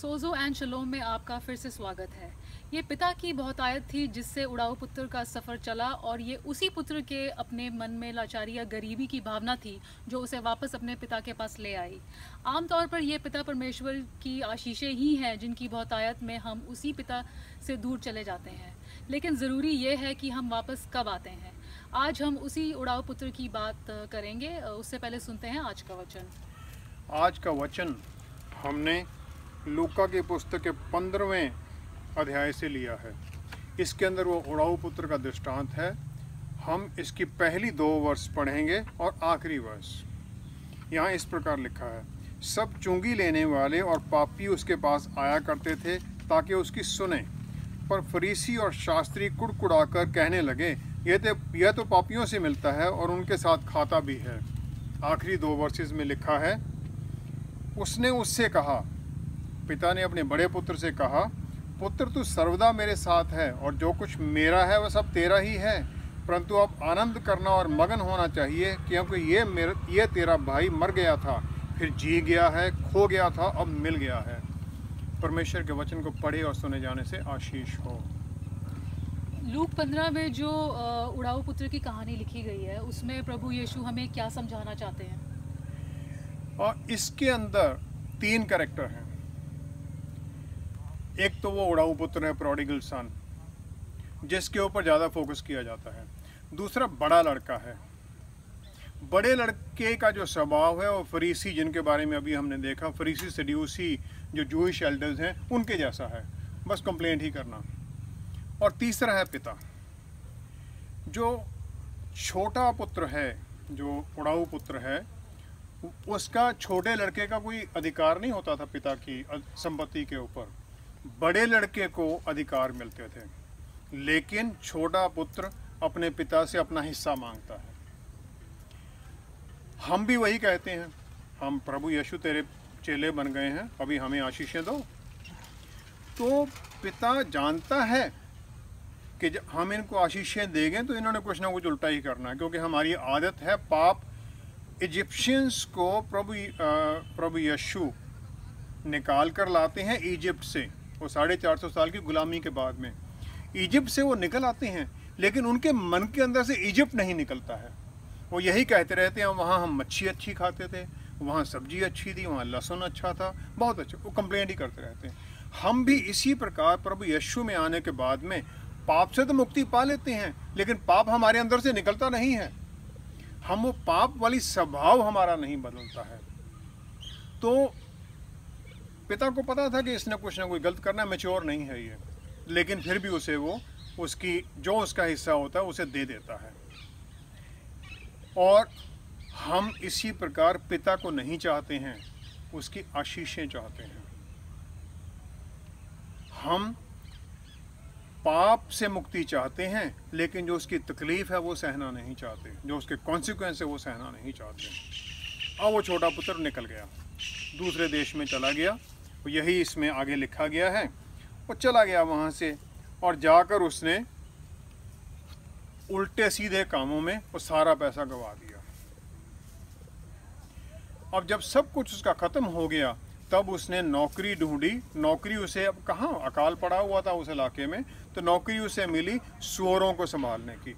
सोज़ो and शलोम में आपका फिर से स्वागत है। ये पिता की बहुतायत थी जिससे उड़ाऊ पुत्र का सफ़र चला, और ये उसी पुत्र के अपने मन में लाचारी या गरीबी की भावना थी जो उसे वापस अपने पिता के पास ले आई। आमतौर पर ये पिता परमेश्वर की आशीषें ही हैं जिनकी बहुतायत में हम उसी पिता से दूर चले जाते हैं। लेकिन ज़रूरी ये है कि हम वापस कब आते हैं। आज हम उसी उड़ाऊ पुत्र की बात करेंगे। उससे पहले सुनते हैं आज का वचन। आज का वचन हमने लूका की पुस्तक के 15वें अध्याय से लिया है। इसके अंदर वो उड़ाऊ पुत्र का दृष्टांत है। हम इसकी पहली 2 वर्ष पढ़ेंगे और आखिरी वर्ष। यहाँ इस प्रकार लिखा है, सब चुंगी लेने वाले और पापी उसके पास आया करते थे ताकि उसकी सुने, पर फरीसी और शास्त्री कुड़कुड़ाकर कहने लगे, यह तो पापियों से मिलता है और उनके साथ खाता भी है। आखिरी 2 वर्सेस में लिखा है, उसने उससे कहा, पिता ने अपने बड़े पुत्र से कहा, पुत्र तू सर्वदा मेरे साथ है और जो कुछ मेरा है वह सब तेरा ही है, परंतु अब आनंद करना और मगन होना चाहिए, क्योंकि ये तेरा भाई मर गया था, फिर जी गया है, खो गया था, अब मिल गया है। परमेश्वर के वचन को पढ़े और सुने जाने से आशीष हो। लूक 15 में जो उड़ाऊ पुत्र की कहानी लिखी गई है, उसमें प्रभु यीशु हमें क्या समझाना चाहते हैं? और इसके अंदर 3 कैरेक्टर हैं। एक तो वो उड़ाऊ पुत्र है, प्रोडिगल सन, जिसके ऊपर ज़्यादा फोकस किया जाता है। दूसरा बड़ा लड़का है। बड़े लड़के का जो स्वभाव है वो फरीसी, जिनके बारे में अभी हमने देखा, फरीसी सड्यूसी जो जूइश एल्डर्स हैं उनके जैसा है, बस कंप्लेंट ही करना। और तीसरा है पिता। जो छोटा पुत्र है, जो उड़ाऊ पुत्र है, उसका छोटे लड़के का कोई अधिकार नहीं होता था पिता की संपत्ति के ऊपर। बड़े लड़के को अधिकार मिलते थे, लेकिन छोटा पुत्र अपने पिता से अपना हिस्सा मांगता है। हम भी वही कहते हैं, हम प्रभु यीशु तेरे चेले बन गए हैं, अभी हमें आशीषें दो। तो पिता जानता है कि हम इनको आशीषें देंगे तो इन्होंने कुछ ना कुछ उल्टा ही करना है, क्योंकि हमारी आदत है पाप। इजिप्शियंस को प्रभु यीशु निकाल कर लाते हैं इजिप्ट से, वो 450 साल की गुलामी के बाद में इजिप्ट से वो निकल आते हैं, लेकिन उनके मन के अंदर से इजिप्ट नहीं निकलता है। वो यही कहते रहते हैं, वहाँ हम मच्छी अच्छी खाते थे, वहाँ सब्जी अच्छी थी, वहाँ लहसुन अच्छा था, बहुत अच्छा। वो कंप्लेंट ही करते रहते हैं। हम भी इसी प्रकार प्रभु यीशु में आने के बाद में पाप से तो मुक्ति पा लेते हैं, लेकिन पाप हमारे अंदर से निकलता नहीं है। हम वो पाप वाली स्वभाव हमारा नहीं बदलता है। तो पिता को पता था कि इसने कुछ ना कुछ गलत करना, मैच्योर नहीं है ये, लेकिन फिर भी उसे वो उसका हिस्सा होता है उसे दे देता है। और हम इसी प्रकार पिता को नहीं चाहते हैं, उसकी आशीषें चाहते हैं। हम पाप से मुक्ति चाहते हैं, लेकिन जो उसकी तकलीफ है वो सहना नहीं चाहते, जो उसके कॉन्सिक्वेंस है वो सहना नहीं चाहते। अब वो छोटा पुत्र निकल गया, दूसरे देश में चला गया। यही इसमें आगे लिखा गया है। वो चला गया वहाँ से, और जाकर उसने उल्टे सीधे कामों में वो सारा पैसा गंवा दिया। अब जब सब कुछ उसका ख़त्म हो गया, तब उसने नौकरी ढूंढी। नौकरी उसे, अब कहाँ अकाल पड़ा हुआ था उस इलाके में, तो नौकरी उसे मिली सूअरों को संभालने की।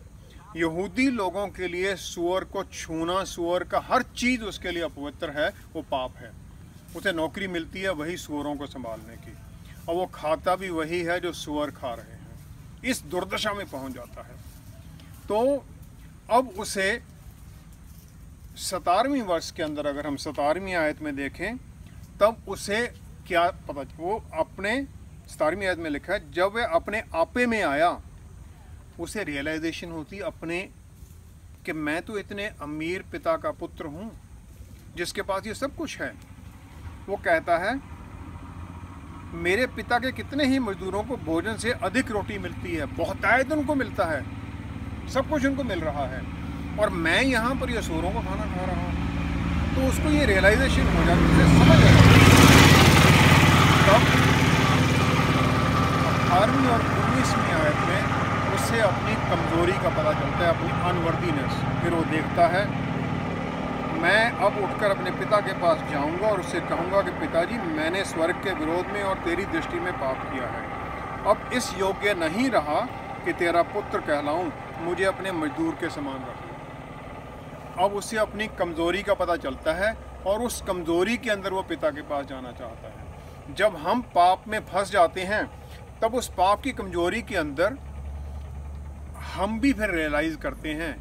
यहूदी लोगों के लिए सूअर को छूना, सूअर का हर चीज़ उसके लिए अपवित्र है, वो पाप है। उसे नौकरी मिलती है वही सूअरों को संभालने की, और वो खाता भी वही है जो सूअर खा रहे हैं। इस दुर्दशा में पहुंच जाता है। तो अब उसे 17वें वर्ष के अंदर, अगर हम 17वीं आयत में देखें, तब उसे क्या पता, वो अपने 17वीं आयत में लिखा है, जब वह अपने आपे में आया, उसे रियलाइजेशन होती अपने कि मैं तो इतने अमीर पिता का पुत्र हूँ जिसके पास ये सब कुछ है। वो कहता है, मेरे पिता के कितने ही मजदूरों को भोजन से अधिक रोटी मिलती है, बहुतायत उनको मिलता है, सब कुछ उनको मिल रहा है, और मैं यहाँ पर ये सूअरों का खाना खा रहा हूँ। तो उसको ये रियलाइजेशन हो जाती है, समझ आ जाती है। तब 18वीं और 19वीं आयत में उससे अपनी कमजोरी का पता चलता है, अपनी अनवर्दीनेस। फिर वो देखता है मैं अब उठकर अपने पिता के पास जाऊंगा और उससे कहूंगा कि पिताजी, मैंने स्वर्ग के विरोध में और तेरी दृष्टि में पाप किया है। अब इस योग्य नहीं रहा कि तेरा पुत्र कहलाऊं, मुझे अपने मजदूर के समान रख। अब उसे अपनी कमज़ोरी का पता चलता है और उस कमज़ोरी के अंदर वो पिता के पास जाना चाहता है। जब हम पाप में फंस जाते हैं तब उस पाप की कमज़ोरी के अंदर हम भी फिर रियलाइज़ करते हैं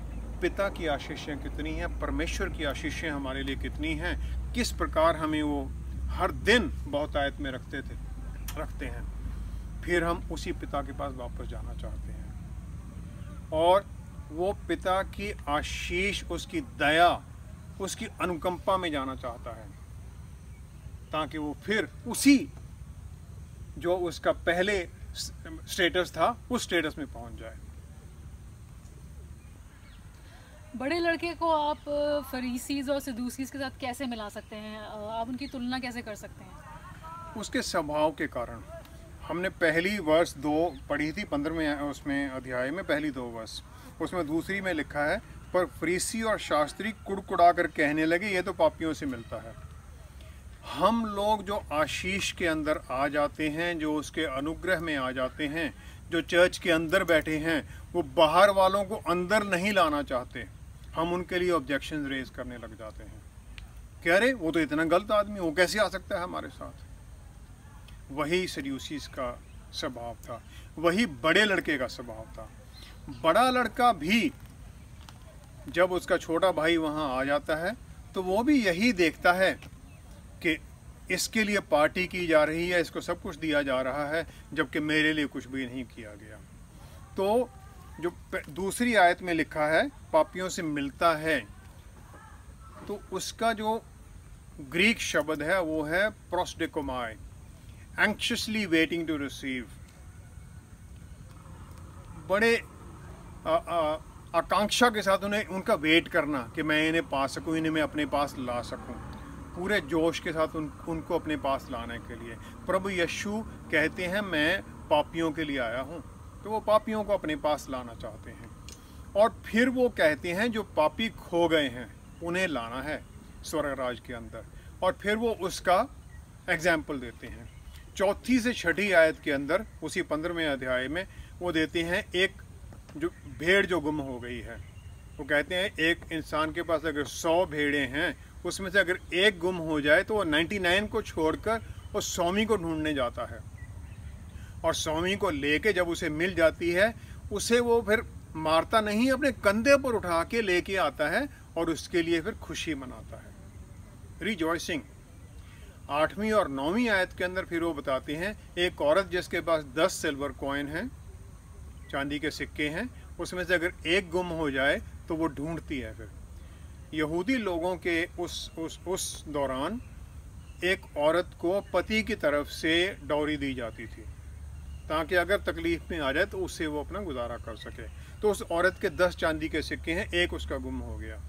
पिता की आशीषें कितनी हैं, परमेश्वर की आशीषें हमारे लिए कितनी हैं, किस प्रकार हमें वो हर दिन बहुतायत में रखते हैं। फिर हम उसी पिता के पास वापस जाना चाहते हैं और वो पिता की आशीष, उसकी दया, उसकी अनुकंपा में जाना चाहता है, ताकि वो फिर उसी जो उसका पहले स्टेटस था उस स्टेटस में पहुंच जाए। बड़े लड़के को आप फरीसीज और सदूसीज के साथ कैसे मिला सकते हैं? आप उनकी तुलना कैसे कर सकते हैं? उसके स्वभाव के कारण। हमने पहली वर्ष 2 पढ़ी थी 15वें उसमें अध्याय में, पहली 2 वर्ष, उसमें दूसरी में लिखा है, पर फरीसी और शास्त्री कुड़कुड़ा कर कहने लगे, ये तो पापियों से मिलता है। हम लोग जो आशीष के अंदर आ जाते हैं, जो उसके अनुग्रह में आ जाते हैं, जो चर्च के अंदर बैठे हैं, वो बाहर वालों को अंदर नहीं लाना चाहते। हम उनके लिए ऑब्जेक्शन रेज करने लग जाते हैं, कह रहे वो तो इतना गलत आदमी, वो कैसे आ सकता है हमारे साथ। वही सदूसीस का स्वभाव था, वही बड़े लड़के का स्वभाव था। बड़ा लड़का भी जब उसका छोटा भाई वहाँ आ जाता है तो वो भी यही देखता है कि इसके लिए पार्टी की जा रही है, इसको सब कुछ दिया जा रहा है, जबकि मेरे लिए कुछ भी नहीं किया गया। तो जो दूसरी आयत में लिखा है पापियों से मिलता है, तो उसका जो ग्रीक शब्द है वो है प्रोस्डेकोमाई, एंक्शसली वेटिंग टू रिसीव। बड़े आकांक्षा के साथ उन्हें उनका वेट करना कि मैं इन्हें पा सकूं, इन्हें मैं अपने पास ला सकूं, पूरे जोश के साथ उनको अपने पास लाने के लिए। प्रभु यीशु कहते हैं मैं पापियों के लिए आया हूं, तो वो पापियों को अपने पास लाना चाहते हैं। और फिर वो कहते हैं जो पापी खो गए हैं उन्हें लाना है स्वर्ग राज के अंदर, और फिर वो उसका एग्जाम्पल देते हैं। 4 से 6 आयत के अंदर उसी 15वें अध्याय में वो देते हैं एक जो भेड़ जो गुम हो गई है। वो कहते हैं एक इंसान के पास अगर 100 भेड़ें हैं, उसमें से अगर एक गुम हो जाए तो वो 99 को छोड़कर वो 100वीं को ढूंढने जाता है, और 100वीं को लेके जब उसे मिल जाती है उसे वो फिर मारता नहीं, अपने कंधे पर उठा के लेके आता है और उसके लिए फिर खुशी मनाता है, रिजॉइसिंग। 8वीं और 9वीं आयत के अंदर फिर वो बताते हैं एक औरत जिसके पास 10 सिल्वर कॉइन हैं, चांदी के सिक्के हैं, उसमें से अगर एक गुम हो जाए तो वो ढूंढती है। फिर यहूदी लोगों के उस दौरान एक औरत को पति की तरफ से डौरी दी जाती थी, ताकि अगर तकलीफ में आ जाए तो उससे वो अपना गुजारा कर सके। तो उस औरत के 10 चांदी के सिक्के हैं, एक उसका गुम हो गया,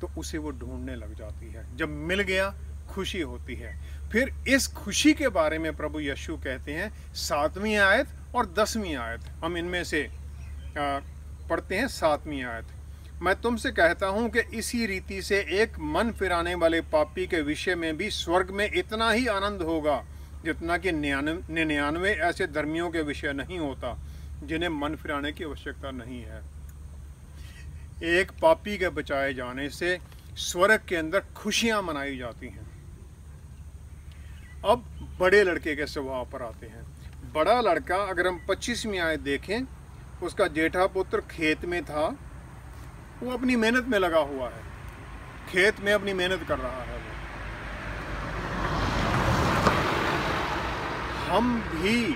तो उसे वो ढूंढने लग जाती है। जब मिल गया खुशी होती है। फिर इस खुशी के बारे में प्रभु यीशु कहते हैं 7वीं आयत और 10वीं आयत। हम इनमें से पढ़ते हैं 7वीं आयत। मैं तुमसे कहता हूं कि इसी रीति से एक मन फिराने वाले पापी के विषय में भी स्वर्ग में इतना ही आनंद होगा जितना कि 99 ऐसे धर्मियों के विषय नहीं होता जिन्हें मन फिराने की आवश्यकता नहीं है। एक पापी के बचाए जाने से स्वर्ग के अंदर खुशियां मनाई जाती हैं। अब बड़े लड़के के स्वभाव पर आते हैं। बड़ा लड़का, अगर हम 25वीं आयत देखें, उसका जेठा पुत्र खेत में था, वो अपनी मेहनत में लगा हुआ है, खेत में अपनी मेहनत कर रहा है। हम भी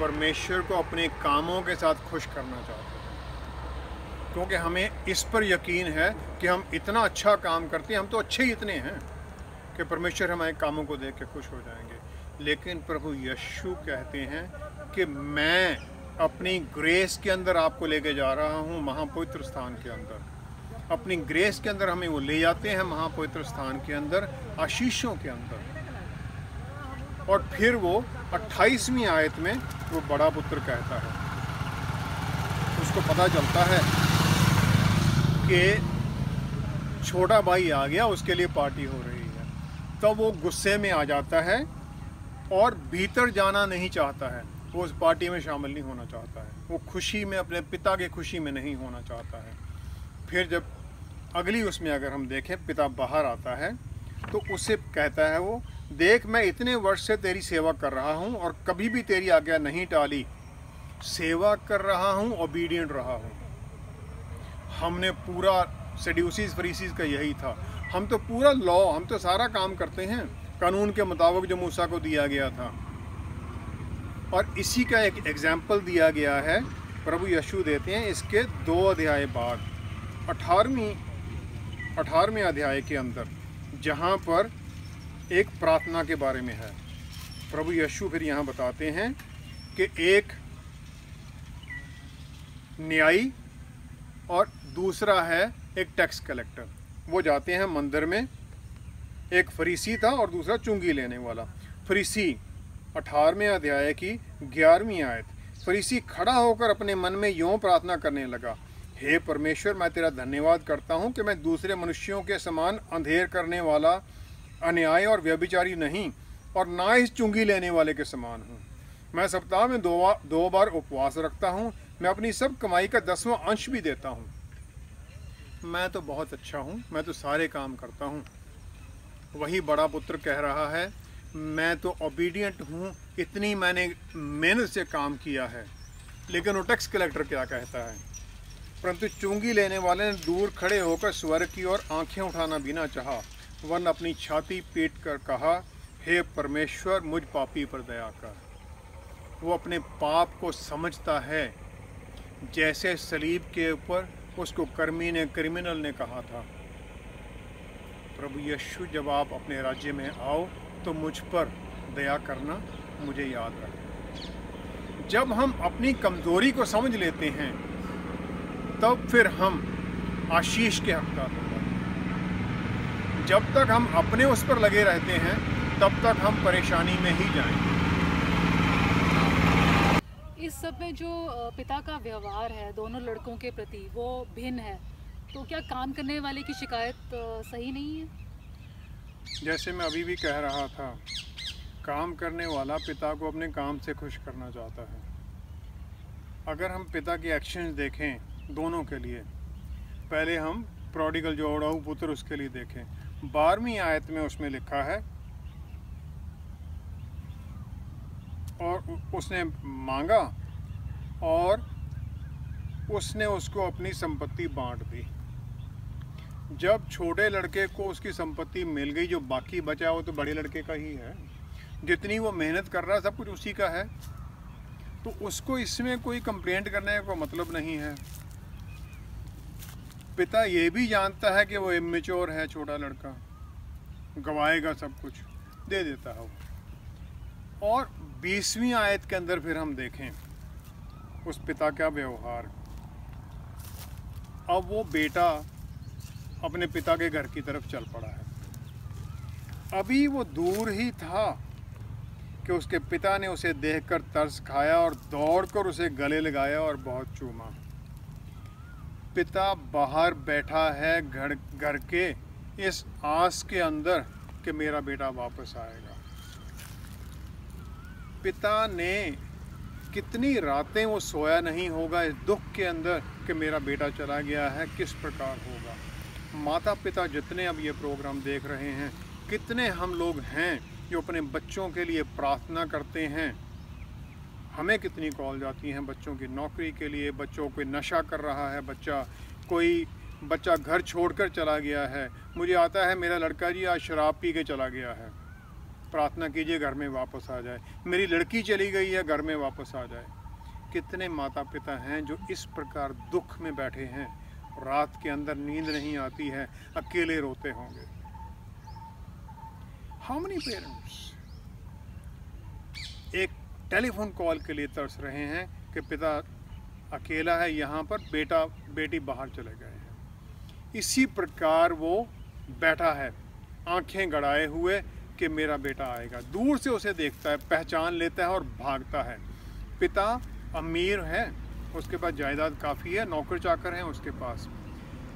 परमेश्वर को अपने कामों के साथ खुश करना चाहते हैं, क्योंकि हमें इस पर यकीन है कि हम इतना अच्छा काम करते हैं, हम तो अच्छे ही इतने हैं कि परमेश्वर हमारे कामों को देख के खुश हो जाएंगे। लेकिन प्रभु यीशु कहते हैं कि मैं अपनी ग्रेस के अंदर आपको लेके जा रहा हूँ, महापवित्र स्थान के अंदर। अपनी ग्रेस के अंदर हमें वो ले जाते हैं, महापवित्र स्थान के अंदर, आशीषों के अंदर। और फिर वो 28वीं आयत में वो बड़ा पुत्र कहता है, उसको पता चलता है कि छोटा भाई आ गया, उसके लिए पार्टी हो रही है। तब वो गुस्से में आ जाता है और भीतर जाना नहीं चाहता है, वो उस पार्टी में शामिल नहीं होना चाहता है, वो खुशी में, अपने पिता की खुशी में नहीं होना चाहता है। फिर जब अगली उसमें अगर हम देखें, पिता बाहर आता है तो उसे कहता है वो, देख मैं इतने वर्ष से तेरी सेवा कर रहा हूँ और कभी भी तेरी आज्ञा नहीं टाली, सेवा कर रहा हूँ, ओबीडियंट रहा हूँ। हमने पूरा सैदूसीज फरीसीज का यही था, हम तो पूरा लॉ, हम तो सारा काम करते हैं कानून के मुताबिक जो मूसा को दिया गया था। और इसी का एक एग्जाम्पल दिया गया है, प्रभु यीशु देते हैं इसके 2 अध्याय बाद, 18वें अध्याय के अंदर, जहाँ पर एक प्रार्थना के बारे में है। प्रभु यीशु फिर यहाँ बताते हैं कि एक न्यायी और दूसरा है एक टैक्स कलेक्टर। वो जाते हैं मंदिर में, एक फरीसी था और दूसरा चुंगी लेने वाला। फरीसी 18वें अध्याय की 11वीं आयत, फरीसी खड़ा होकर अपने मन में यूं प्रार्थना करने लगा, हे परमेश्वर, मैं तेरा धन्यवाद करता हूँ कि मैं दूसरे मनुष्यों के समान अंधेर करने वाला, अन्याय और व्यभिचारी नहीं, और ना इस चुंगी लेने वाले के समान हूँ। मैं सप्ताह में 2 बार उपवास रखता हूँ, मैं अपनी सब कमाई का 10वां अंश भी देता हूँ। मैं तो बहुत अच्छा हूँ, मैं तो सारे काम करता हूँ। वही बड़ा पुत्र कह रहा है, मैं तो ओबीडियंट हूँ, इतनी मैंने मेहनत से काम किया है। लेकिन वो टैक्स कलेक्टर क्या कहता है, परंतु चुंगी लेने वाले ने दूर खड़े होकर स्वर्ग की ओर आंखें उठाना भी ना चाहा, वरन अपनी छाती पीट कर कहा, हे परमेश्वर, मुझ पापी पर दया कर। वो अपने पाप को समझता है, जैसे सलीब के ऊपर उसको क्रिमिनल ने कहा था, प्रभु यीशु, जब आप अपने राज्य में आओ तो मुझ पर दया करना, मुझे याद रखना। जब हम अपनी कमज़ोरी को समझ लेते हैं तब फिर हम आशीष के हकदार होते हैं। जब तक हम अपने उस पर लगे रहते हैं तब तक हम परेशानी में ही जाएंगे। इस सब में जो पिता का व्यवहार है दोनों लड़कों के प्रति वो भिन्न है, तो क्या काम करने वाले की शिकायत सही नहीं है? जैसे मैं अभी भी कह रहा था, काम करने वाला पिता को अपने काम से खुश करना चाहता है। अगर हम पिता के एक्शंस देखें दोनों के लिए, पहले हम प्रोडिगल जो उड़ाऊ पुत्र उसके लिए देखें। 12वीं आयत में उसमें लिखा है, और उसने मांगा और उसने उसको अपनी संपत्ति बांट दी। जब छोटे लड़के को उसकी संपत्ति मिल गई, जो बाकी बचा वो तो बड़े लड़के का ही है, जितनी वो मेहनत कर रहा है सब कुछ उसी का है, तो उसको इसमें कोई कंप्लेंट करने का मतलब नहीं है। पिता ये भी जानता है कि वो इमेच्योर है, छोटा लड़का गवाएगा, सब कुछ दे देता है वो। और 20वीं आयत के अंदर फिर हम देखें उस पिता का व्यवहार। अब वो बेटा अपने पिता के घर की तरफ चल पड़ा है। अभी वो दूर ही था कि उसके पिता ने उसे देखकर तरस खाया और दौड़कर उसे गले लगाया और बहुत चूमा। पिता बाहर बैठा है घर के इस आस के अंदर कि मेरा बेटा वापस आएगा। पिता ने कितनी रातें वो सोया नहीं होगा इस दुख के अंदर कि मेरा बेटा चला गया है, किस प्रकार होगा। माता पिता जितने अब ये प्रोग्राम देख रहे हैं, कितने हम लोग हैं जो अपने बच्चों के लिए प्रार्थना करते हैं। हमें कितनी कॉल जाती हैं बच्चों की नौकरी के लिए, बच्चों कोई नशा कर रहा है, कोई बच्चा घर छोड़कर चला गया है, मुझे आता है मेरा लड़का जी आज शराब पी के चला गया है, प्रार्थना कीजिए घर में वापस आ जाए। मेरी लड़की चली गई है, घर में वापस आ जाए। कितने माता पिता हैं जो इस प्रकार दुख में बैठे हैं, रात के अंदर नींद नहीं आती है, अकेले रोते होंगे। हाउ मेनी पेरेंट्स एक टेलीफोन कॉल के लिए तरस रहे हैं कि पिता अकेला है यहाँ पर, बेटा बेटी बाहर चले गए हैं। इसी प्रकार वो बैठा है आंखें गड़ाए हुए कि मेरा बेटा आएगा। दूर से उसे देखता है, पहचान लेता है और भागता है। पिता अमीर है, उसके पास जायदाद काफ़ी है, नौकर चाकर हैं उसके पास,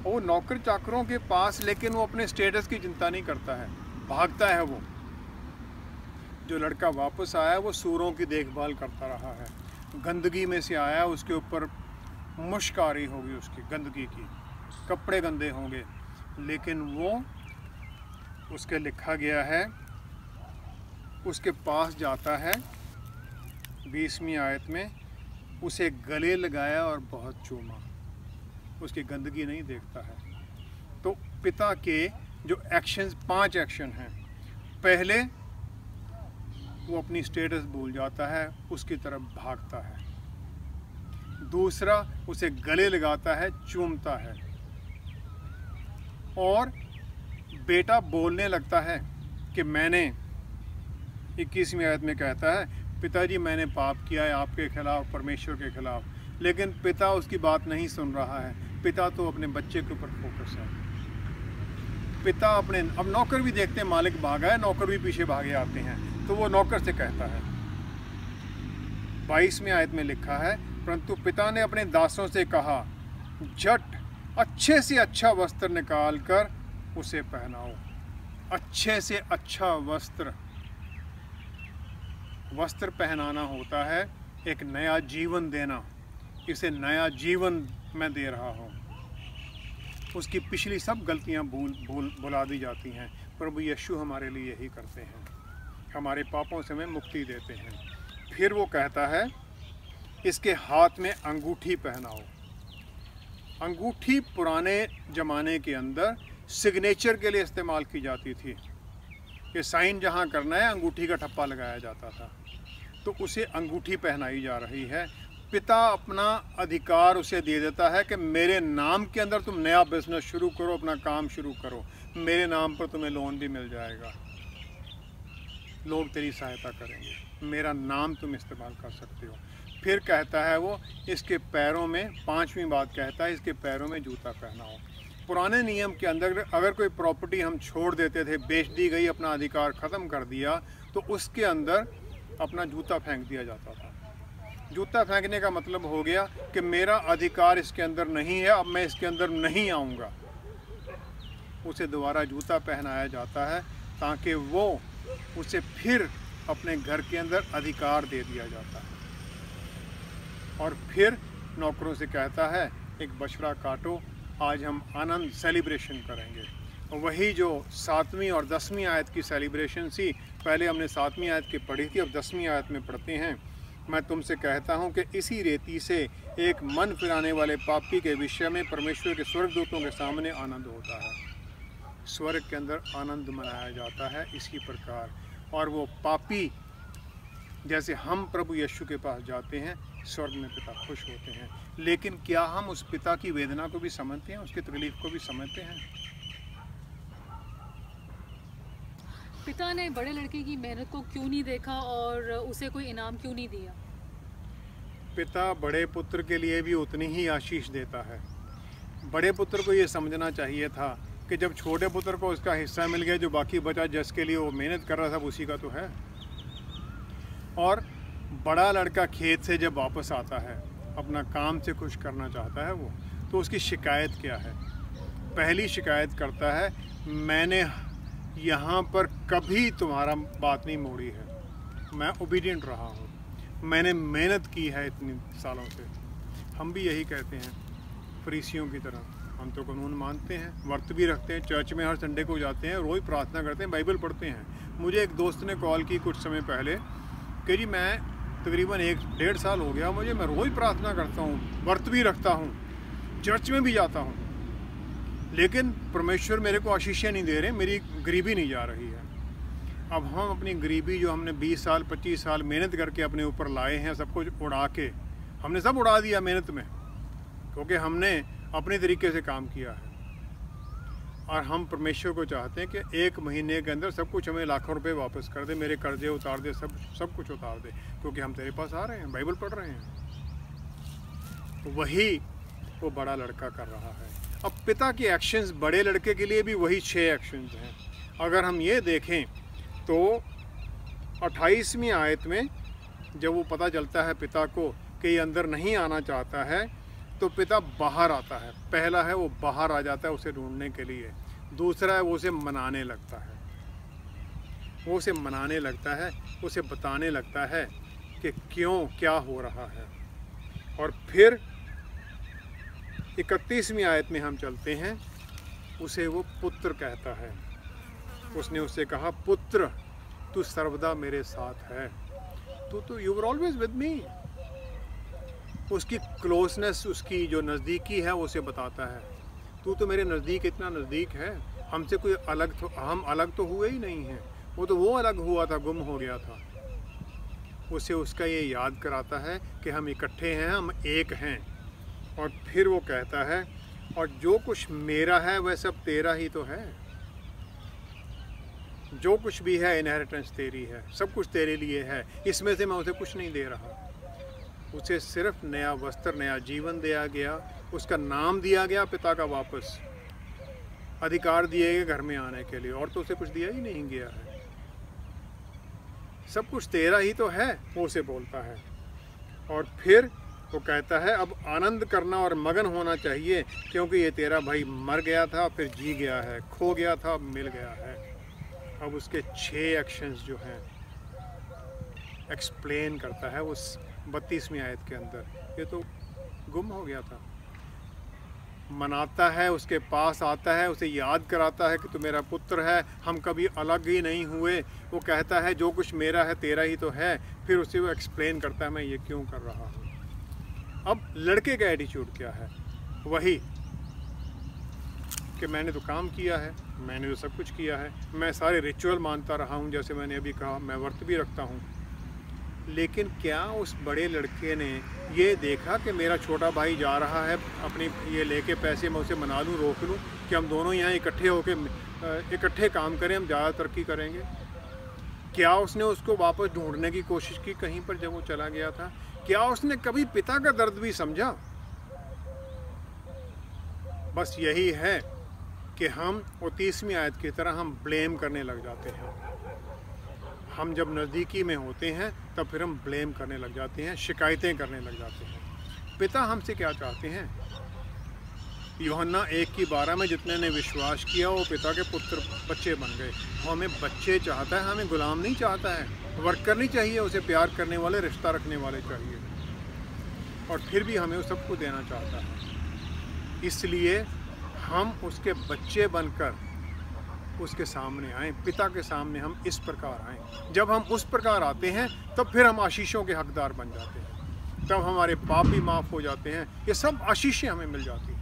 वो नौकर चाकरों के पास, लेकिन वो अपने स्टेटस की चिंता नहीं करता है, भागता है वो। जो लड़का वापस आया वो सूरों की देखभाल करता रहा है, गंदगी में से आया, उसके ऊपर मुश्क आ रही होगी उसकी गंदगी की, कपड़े गंदे होंगे, लेकिन वो उसके लिखा गया है, उसके पास जाता है 20वीं आयत में, उसे गले लगाया और बहुत चूमा, उसकी गंदगी नहीं देखता है। तो पिता के जो एक्शंस, 5 एक्शन हैं, पहले वो अपनी स्टेटस भूल जाता है, उसकी तरफ भागता है। दूसरा, उसे गले लगाता है, चूमता है। और बेटा बोलने लगता है कि मैंने, 21वीं आयत में कहता है, पिताजी मैंने पाप किया है आपके खिलाफ, परमेश्वर के खिलाफ। लेकिन पिता उसकी बात नहीं सुन रहा है, पिता तो अपने बच्चे के ऊपर फोकस है। पिता अपने, अब नौकर भी देखते हैं मालिक भागा है, नौकर भी पीछे भागे आते हैं, तो वो नौकर से कहता है, 22वीं आयत में लिखा है, परंतु पिता ने अपने दासों से कहा, झट अच्छे से अच्छा वस्त्र निकाल कर उसे पहनाओ। अच्छे से अच्छा वस्त्र, वस्त्र पहनाना होता है एक नया जीवन देना। इसे नया जीवन मैं दे रहा हूँ। उसकी पिछली सब गलतियाँ भुला दी जाती हैं। प्रभु यीशु हमारे लिए यही करते हैं, हमारे पापों से हमें मुक्ति देते हैं। फिर वो कहता है, इसके हाथ में अंगूठी पहनाओ। अंगूठी पुराने ज़माने के अंदर सिग्नेचर के लिए इस्तेमाल की जाती थी, कि साइन जहाँ करना है अंगूठी का ठप्पा लगाया जाता था, तो उसे अंगूठी पहनाई जा रही है। पिता अपना अधिकार उसे दे देता है कि मेरे नाम के अंदर तुम नया बिजनेस शुरू करो, अपना काम शुरू करो, मेरे नाम पर तुम्हें लोन भी मिल जाएगा, लोग तेरी सहायता करेंगे, मेरा नाम तुम इस्तेमाल कर सकते हो। फिर कहता है वो, इसके पैरों में, 5वीं बात कहता है, इसके पैरों में जूता पहनाओ। पुराने नियम के अंदर अगर कोई प्रॉपर्टी हम छोड़ देते थे, बेच दी गई, अपना अधिकार ख़त्म कर दिया, तो उसके अंदर अपना जूता फेंक दिया जाता था। जूता फेंकने का मतलब हो गया कि मेरा अधिकार इसके अंदर नहीं है, अब मैं इसके अंदर नहीं आऊँगा। उसे दोबारा जूता पहनाया जाता है ताकि वो, उसे फिर अपने घर के अंदर अधिकार दे दिया जाता है। और फिर नौकरों से कहता है, एक बछड़ा काटो, आज हम आनंद सेलिब्रेशन करेंगे। वही जो 7वीं और 10वीं आयत की सेलिब्रेशन थी, पहले हमने 7वीं आयत की पढ़ी थी, अब 10वीं आयत में पढ़ते हैं। मैं तुमसे कहता हूँ कि इसी रीति से एक मन फिराने वाले पापी के विषय में परमेश्वर के स्वर्गदूतों के सामने आनंद होता है। स्वर्ग के अंदर आनंद मनाया जाता है इसी प्रकार। और वो पापी, जैसे हम प्रभु यीशु के पास जाते हैं, स्वर्ग में पिता खुश होते हैं। लेकिन क्या हम उस पिता की वेदना को भी समझते हैं, उसकी तकलीफ को भी समझते हैं? पिता ने बड़े लड़के की मेहनत को क्यों नहीं देखा और उसे कोई इनाम क्यों नहीं दिया? पिता बड़े पुत्र के लिए भी उतनी ही आशीष देता है। बड़े पुत्र को ये समझना चाहिए था कि जब छोटे पुत्र को उसका हिस्सा मिल गया, जो बाकी बचा, जिसके लिए वो मेहनत कर रहा था, उसी का तो है। और बड़ा लड़का खेत से जब वापस आता है, अपना काम से खुश करना चाहता है वो, तो उसकी शिकायत क्या है? पहली शिकायत करता है, मैंने यहाँ पर कभी तुम्हारा बात नहीं मोड़ी है, मैं ओबीडिएंट रहा हूँ, मैंने मेहनत की है इतने सालों से। हम भी यही कहते हैं फरीसियों की तरह, हम तो कानून मानते हैं, व्रत भी रखते हैं, चर्च में हर संडे को जाते हैं, रोज़ प्रार्थना करते हैं, बाइबल पढ़ते हैं। मुझे एक दोस्त ने कॉल की कुछ समय पहले कि जी मैं तकरीबन 1-1.5 साल हो गया मुझे, मैं रोज़ प्रार्थना करता हूँ, व्रत भी रखता हूँ, चर्च में भी जाता हूँ, लेकिन परमेश्वर मेरे को आशीषें नहीं दे रहे, मेरी गरीबी नहीं जा रही है। अब हम अपनी गरीबी जो हमने 20 साल 25 साल मेहनत करके अपने ऊपर लाए हैं, सब कुछ उड़ा के, हमने सब उड़ा दिया मेहनत में, क्योंकि हमने अपने तरीके से काम किया है। और हम परमेश्वर को चाहते हैं कि 1 महीने के अंदर सब कुछ हमें लाखों रुपए वापस कर दे, मेरे कर्जे उतार दे, सब कुछ उतार दे, क्योंकि हम तेरे पास आ रहे हैं, बाइबल पढ़ रहे हैं। तो वही वो बड़ा लड़का कर रहा है। अब पिता के एक्शंस बड़े लड़के के लिए भी वही 6 एक्शंस हैं। अगर हम ये देखें तो 28वीं आयत में जब वो पता चलता है पिता को कि ये अंदर नहीं आना चाहता है, तो पिता बाहर आता है। पहला है वो बाहर आ जाता है उसे ढूंढने के लिए, दूसरा है वो उसे मनाने लगता है। वो उसे मनाने लगता है, उसे बताने लगता है कि क्यों क्या हो रहा है। और फिर 31वीं आयत में हम चलते हैं, उसे वो पुत्र कहता है। उसने उससे कहा, पुत्र तू सर्वदा मेरे साथ है, तू you are always with me. उसकी क्लोजनेस, उसकी जो नज़दीकी है वो उसे बताता है, तू तो मेरे नज़दीक, इतना नज़दीक है, हमसे कोई अलग तो, हम अलग तो हुए ही नहीं हैं। वो अलग हुआ था, गुम हो गया था। उसे उसका ये याद कराता है कि हम इकट्ठे हैं, हम एक हैं। और फिर वो कहता है, और जो कुछ मेरा है वह सब तेरा ही तो है। जो कुछ भी है इनहेरिटेंस तेरी है, सब कुछ तेरे लिए है, इसमें से मैं उसे कुछ नहीं दे रहा। उसे सिर्फ नया वस्त्र, नया जीवन दिया गया, उसका नाम दिया गया पिता का, वापस अधिकार दिए गए घर में आने के लिए, और तो उसे कुछ दिया ही नहीं गया है। सब कुछ तेरा ही तो है, वो उसे बोलता है। और फिर वो कहता है, अब आनंद करना और मगन होना चाहिए, क्योंकि ये तेरा भाई मर गया था, फिर जी गया है, खो गया था, मिल गया है। अब उसके 6 एक्शंस जो हैं एक्सप्लेन करता है उस 32वीं आयत के अंदर। ये तो गुम हो गया था, मनाता है, उसके पास आता है, उसे याद कराता है कि तू मेरा पुत्र है, हम कभी अलग ही नहीं हुए। वो कहता है जो कुछ मेरा है तेरा ही तो है। फिर उसे वो एक्सप्लेन करता है मैं ये क्यों कर रहा हूँ। अब लड़के का एटीट्यूड क्या है? वही कि मैंने तो काम किया है, मैंने तो सब कुछ किया है, मैं सारे रिचुअल मानता रहा हूँ, जैसे मैंने अभी कहा, मैं व्रत भी रखता हूँ। लेकिन क्या उस बड़े लड़के ने ये देखा कि मेरा छोटा भाई जा रहा है अपनी ये लेके पैसे, मैं उसे मना लूँ, रोक लूँ कि हम दोनों यहाँ इकट्ठे होकर इकट्ठे काम करें, हम ज़्यादा तरक्की करेंगे? क्या उसने उसको वापस ढूंढने की कोशिश की कहीं पर जब वो चला गया था? क्या उसने कभी पिता का दर्द भी समझा? बस यही है कि हम 30वीं आयत की तरह हम ब्लेम करने लग जाते हैं। हम जब नज़दीकी में होते हैं तब फिर हम ब्लेम करने लग जाते हैं, शिकायतें करने लग जाते हैं। पिता हमसे क्या चाहते हैं? यूहन्ना 1:12 में जितने ने विश्वास किया वो पिता के पुत्र बच्चे बन गए। वो हमें बच्चे चाहता है, हमें गुलाम नहीं चाहता है। वर्कर नहीं चाहिए उसे, प्यार करने वाले, रिश्ता रखने वाले चाहिए। और फिर भी हमें उस सबको देना चाहता है। इसलिए हम उसके बच्चे बनकर उसके सामने आएँ, पिता के सामने हम इस प्रकार आएँ। जब हम उस प्रकार आते हैं तब फिर हम आशीषों के हकदार बन जाते हैं, तब हमारे पाप भी माफ़ हो जाते हैं, ये सब आशीषें हमें मिल जाती हैं।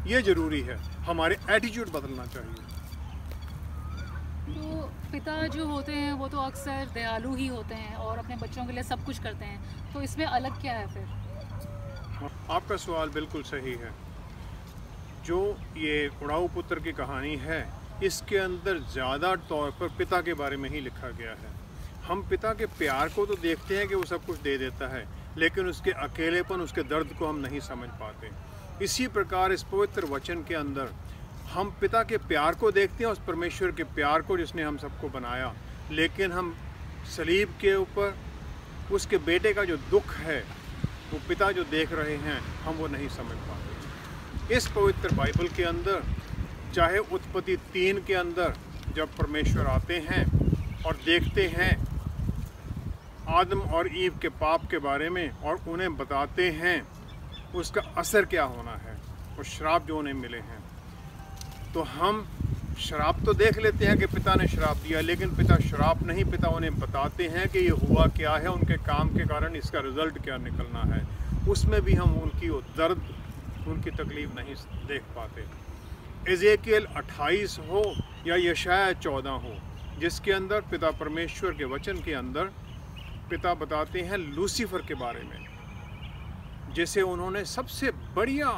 ये ज़रूरी है, हमारे एटीट्यूड बदलना चाहिए। तो पिता जो होते हैं वो तो अक्सर दयालु ही होते हैं और अपने बच्चों के लिए सब कुछ करते हैं, तो इसमें अलग क्या है फिर? आपका सवाल बिल्कुल सही है। जो ये उड़ाऊ पुत्र की कहानी है, इसके अंदर ज़्यादा तौर पर पिता के बारे में ही लिखा गया है। हम पिता के प्यार को तो देखते हैं कि वो सब कुछ दे देता है, लेकिन उसके अकेलेपन, उसके दर्द को हम नहीं समझ पाते। इसी प्रकार इस पवित्र वचन के अंदर हम पिता के प्यार को देखते हैं, उस परमेश्वर के प्यार को जिसने हम सबको बनाया, लेकिन हम सलीब के ऊपर उसके बेटे का जो दुख है, वो पिता जो देख रहे हैं, हम वो नहीं समझ पाते। इस पवित्र बाइबल के अंदर, चाहे उत्पत्ति 3 के अंदर जब परमेश्वर आते हैं और देखते हैं आदम और ईव के पाप के बारे में और उन्हें बताते हैं उसका असर क्या होना है, और श्राप जो उन्हें मिले हैं, तो हम श्राप तो देख लेते हैं कि पिता ने श्राप दिया, लेकिन पिता श्राप नहीं, पिता उन्हें बताते हैं कि ये हुआ क्या है, उनके काम के कारण इसका रिजल्ट क्या निकलना है। उसमें भी हम उनकी वो दर्द, उनकी तकलीफ नहीं देख पाते। एजेकियल 28 हो या यशाया 14 हो, जिसके अंदर पिता परमेश्वर के वचन के अंदर पिता बताते हैं लूसीफर के बारे में, जिसे उन्होंने सबसे बढ़िया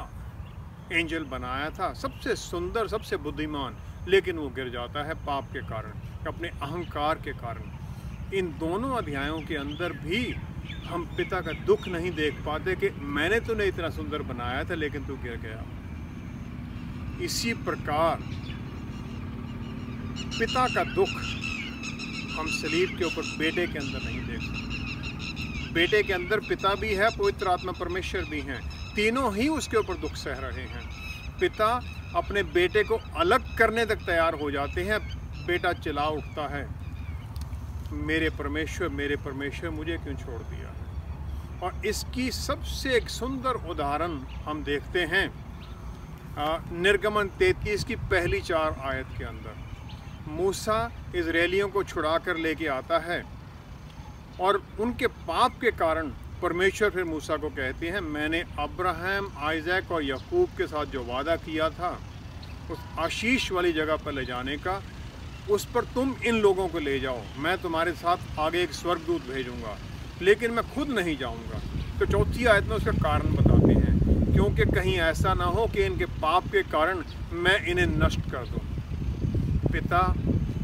एंजल बनाया था, सबसे सुंदर, सबसे बुद्धिमान, लेकिन वो गिर जाता है पाप के कारण, अपने अहंकार के कारण। इन दोनों अध्यायों के अंदर भी हम पिता का दुख नहीं देख पाते कि मैंने तुम्हें इतना सुंदर बनाया था लेकिन तू गिर गया। इसी प्रकार पिता का दुख हम सलीब के ऊपर बेटे के अंदर नहीं देख सकते। बेटे के अंदर पिता भी है, पवित्र आत्मा परमेश्वर भी हैं, तीनों ही उसके ऊपर दुख सह रहे हैं। पिता अपने बेटे को अलग करने तक तैयार हो जाते हैं। बेटा चिल्ला उठता है, मेरे परमेश्वर मुझे क्यों छोड़ दिया। और इसकी सबसे एक सुंदर उदाहरण हम देखते हैं निर्गमन 33 की पहली 4 आयत के अंदर। मूसा इजरायलियों को छुड़ा कर लेके आता है और उनके पाप के कारण परमेश्वर फिर मूसा को कहते हैं, मैंने अब्राहम, आइजैक और याकूब के साथ जो वादा किया था उस आशीष वाली जगह पर ले जाने का, उस पर तुम इन लोगों को ले जाओ। मैं तुम्हारे साथ आगे एक स्वर्गदूत भेजूंगा, लेकिन मैं खुद नहीं जाऊंगा। तो चौथी आयत में उसका कारण बताते हैं, क्योंकि कहीं ऐसा ना हो कि इनके पाप के कारण मैं इन्हें नष्ट कर दूं। पिता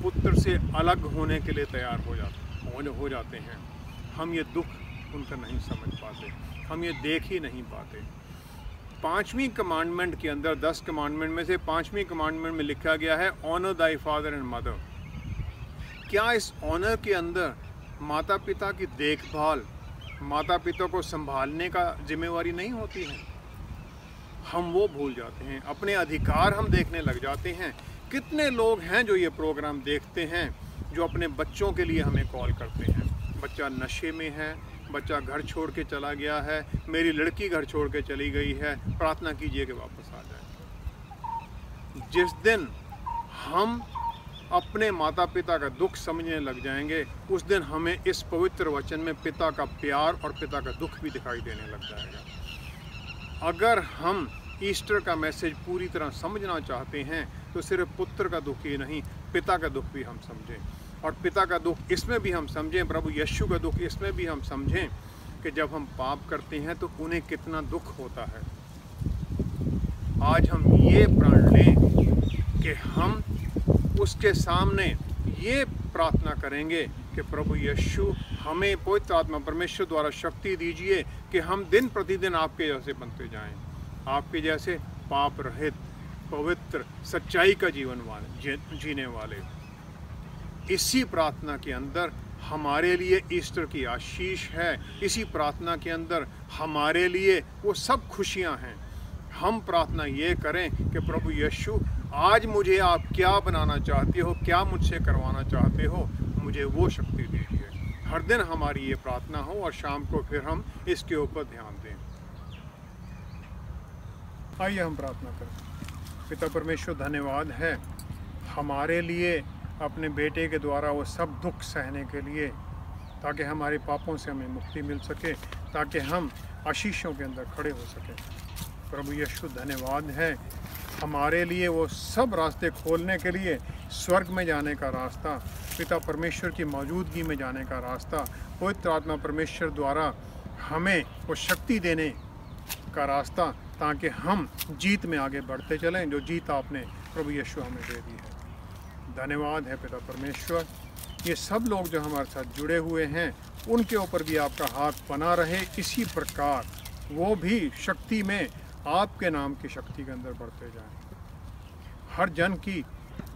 पुत्र से अलग होने के लिए तैयार हो जाते हैं। हम ये दुख उनका नहीं समझ पाते, हम ये देख ही नहीं पाते। 5वीं कमांडमेंट के अंदर, 10 कमांडमेंट में से 5वीं कमांडमेंट में लिखा गया है, honour thy father and mother. क्या इस ऑनर के अंदर माता पिता की देखभाल, माता पिता को संभालने का जिम्मेवारी नहीं होती है? हम वो भूल जाते हैं, अपने अधिकार हम देखने लग जाते हैं। कितने लोग हैं जो ये प्रोग्राम देखते हैं, जो अपने बच्चों के लिए हमें कॉल करते हैं, बच्चा नशे में है, बच्चा घर छोड़ के चला गया है, मेरी लड़की घर छोड़ के चली गई है, प्रार्थना कीजिए कि वापस आ जाए। जिस दिन हम अपने माता पिता का दुख समझने लग जाएंगे, उस दिन हमें इस पवित्र वचन में पिता का प्यार और पिता का दुख भी दिखाई देने लग जाएगा। अगर हम ईस्टर का मैसेज पूरी तरह समझना चाहते हैं तो सिर्फ पुत्र का दुख ही नहीं, पिता का दुख भी हम समझें। और पिता का दुख इसमें भी हम समझें, प्रभु यीशु का दुख इसमें भी हम समझें कि जब हम पाप करते हैं तो उन्हें कितना दुख होता है। आज हम ये प्रण लें कि हम उसके सामने ये प्रार्थना करेंगे कि प्रभु यीशु हमें पवित्र आत्मा परमेश्वर द्वारा शक्ति दीजिए कि हम दिन प्रतिदिन आपके जैसे बनते जाएं, आपके जैसे पाप रहित, पवित्र, सच्चाई का जीवन जीने वाले। इसी प्रार्थना के अंदर हमारे लिए ईस्टर की आशीष है। इसी प्रार्थना के अंदर हमारे लिए वो सब खुशियां हैं। हम प्रार्थना ये करें कि प्रभु यीशु, आज मुझे आप क्या बनाना चाहते हो, क्या मुझसे करवाना चाहते हो, मुझे वो शक्ति दीजिए। हर दिन हमारी ये प्रार्थना हो और शाम को फिर हम इसके ऊपर ध्यान दें। आइए हम प्रार्थना करें। पिता परमेश्वर, धन्यवाद है हमारे लिए अपने बेटे के द्वारा वो सब दुख सहने के लिए, ताकि हमारे पापों से हमें मुक्ति मिल सके, ताकि हम आशीषों के अंदर खड़े हो सकें। प्रभु यीशु, धन्यवाद है हमारे लिए वो सब रास्ते खोलने के लिए, स्वर्ग में जाने का रास्ता, पिता परमेश्वर की मौजूदगी में जाने का रास्ता, पवित्र आत्मा परमेश्वर द्वारा हमें वो शक्ति देने का रास्ता, ताकि हम जीत में आगे बढ़ते चलें, जो जीत आपने प्रभु यीशु हमें दे दी है। धन्यवाद है पिता परमेश्वर। ये सब लोग जो हमारे साथ जुड़े हुए हैं, उनके ऊपर भी आपका हाथ बना रहे। इसी प्रकार वो भी शक्ति में, आपके नाम की शक्ति के अंदर बढ़ते जाएं। हर जन की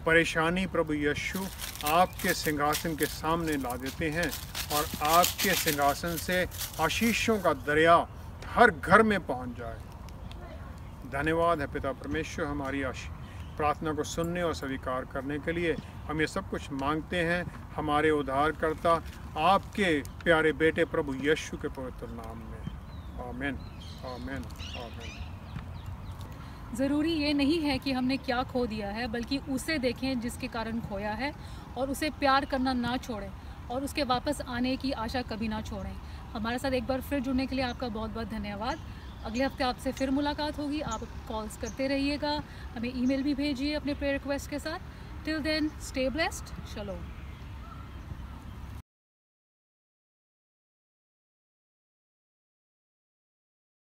परेशानी प्रभु यीशु आपके सिंहासन के सामने ला देते हैं, और आपके सिंहासन से आशीषों का दरिया हर घर में पहुंच जाए। धन्यवाद है पिता परमेश्वर, हमारी प्रार्थना को सुनने और स्वीकार करने के लिए। हम ये सब कुछ मांगते हैं हमारे उद्धारकर्ता, आपके प्यारे बेटे प्रभु यीशु के पवित्र नाम में। आमीन, आमीन, आमीन। ज़रूरी ये नहीं है कि हमने क्या खो दिया है, बल्कि उसे देखें जिसके कारण खोया है, और उसे प्यार करना ना छोड़ें, और उसके वापस आने की आशा कभी ना छोड़ें। हमारे साथ एक बार फिर जुड़ने के लिए आपका बहुत बहुत धन्यवाद। अगले हफ्ते आपसे फिर मुलाकात होगी। आप कॉल्स करते रहिएगा, हमें ईमेल भी भेजिए अपने प्रेयर रिक्वेस्ट के साथ। Till then, stay blessed, शलोम।